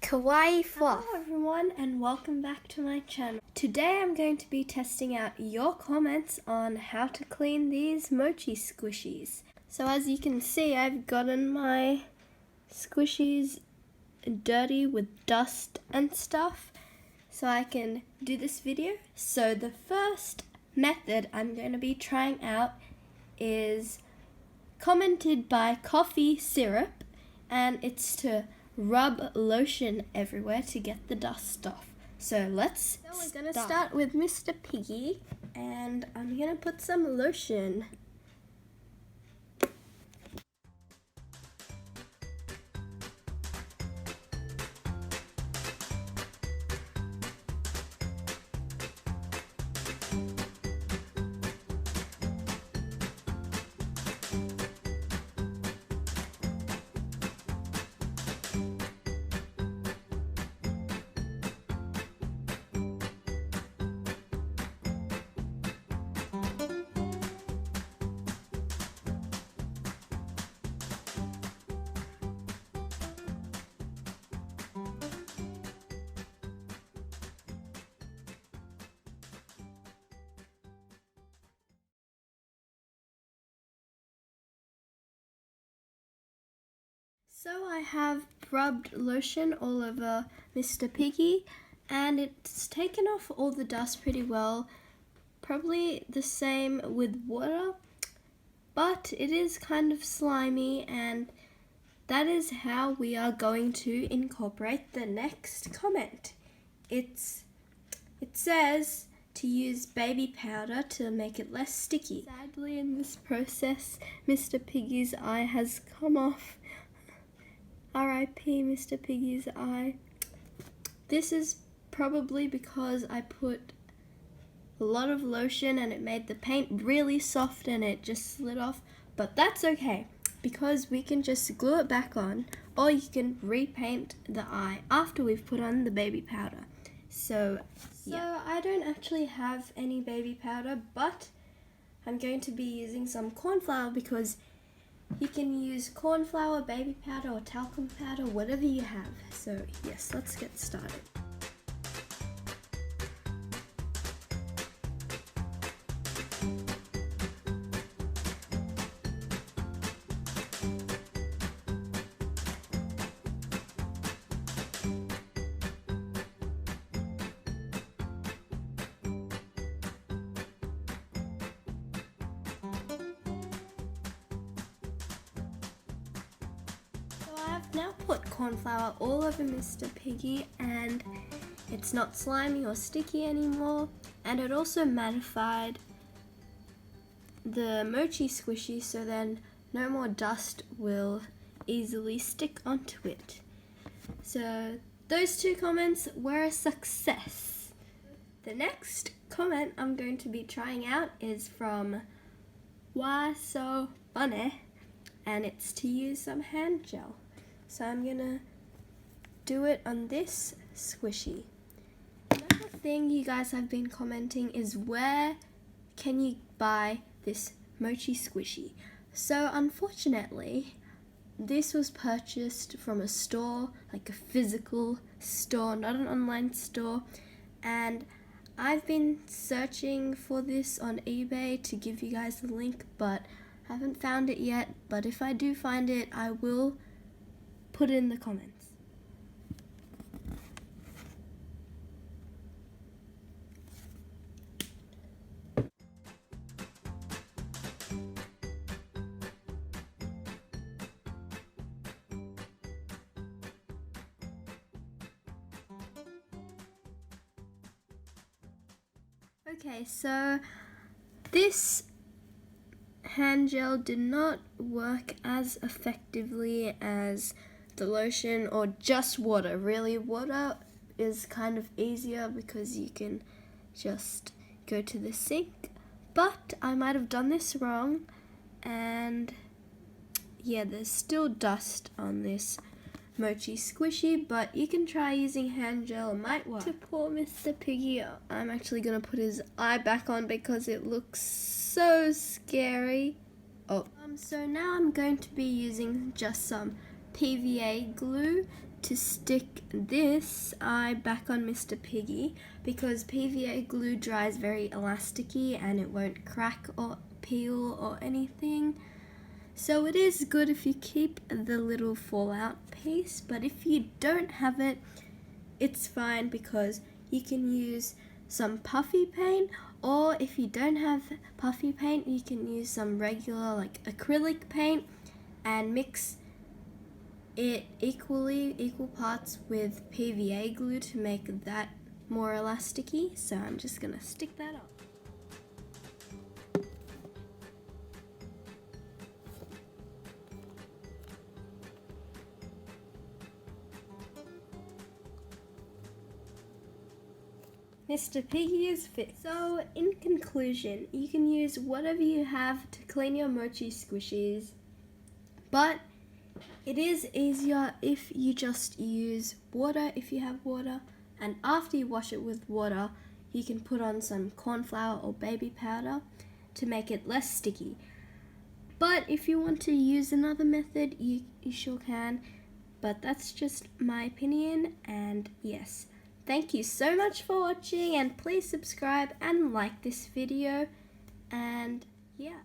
Kawaii Fluff. Hello everyone and welcome back to my channel. Today I'm going to be testing out your comments on how to clean these mochi squishies. So as you can see, I've gotten my squishies dirty with dust and stuff so I can do this video. So the first method I'm going to be trying out is commented by Coffee Syrup, and it's to rub lotion everywhere to get the dust off. So we're gonna start with Mr. Piggy, and I'm gonna put some lotion. So I have rubbed lotion all over Mr. Piggy, and it's taken off all the dust pretty well. Probably the same with water, but it is kind of slimy, and that is how we are going to incorporate the next comment. It says to use baby powder to make it less sticky. Sadly, in this process, Mr. Piggy's eye has come off. R.I.P. Mr. Piggy's eye. This is probably because I put a lot of lotion and it made the paint really soft and it just slid off, but that's okay because we can just glue it back on, or you can repaint the eye after we've put on the baby powder. So I don't actually have any baby powder, but I'm going to be using some corn flour because you can use corn flour, baby powder, or talcum powder, whatever you have. So yes, let's get started. I've now put corn flour all over Mr. Piggy, and it's not slimy or sticky anymore, and it also mattified the mochi squishy, so then no more dust will easily stick onto it. So those two comments were a success. The next comment I'm going to be trying out is from Why So Funny, and it's to use some hand gel. So I'm gonna do it on this squishy. Another thing you guys have been commenting is where can you buy this mochi squishy? So unfortunately, this was purchased from a store, like a physical store, not an online store, and I've been searching for this on eBay to give you guys the link, but I haven't found it yet. But if I do find it, I will put it in the comments. Okay, so this hand gel did not work as effectively as the lotion or just water. Really, water is kind of easier because you can just go to the sink, but I might have done this wrong, and yeah, there's still dust on this mochi squishy, but you can try using hand gel. It might work. To poor Mr. Piggy, I'm actually gonna put his eye back on because it looks so scary. So now I'm going to be using just some PVA glue to stick this eye back on Mr. Piggy because PVA glue dries very elasticy and it won't crack or peel or anything. So it is good if you keep the little fallout piece, but if you don't have it, it's fine because you can use some puffy paint, or if you don't have puffy paint, you can use some regular like acrylic paint and mix it equal parts with PVA glue to make that more elasticy. So I'm just gonna stick that up. Mr. Piggy is fixed. So in conclusion, you can use whatever you have to clean your mochi squishies, but it is easier if you just use water if you have water, and after you wash it with water, you can put on some corn flour or baby powder to make it less sticky. But if you want to use another method, you sure can, but that's just my opinion. And yes, thank you so much for watching, and please subscribe and like this video, and yeah.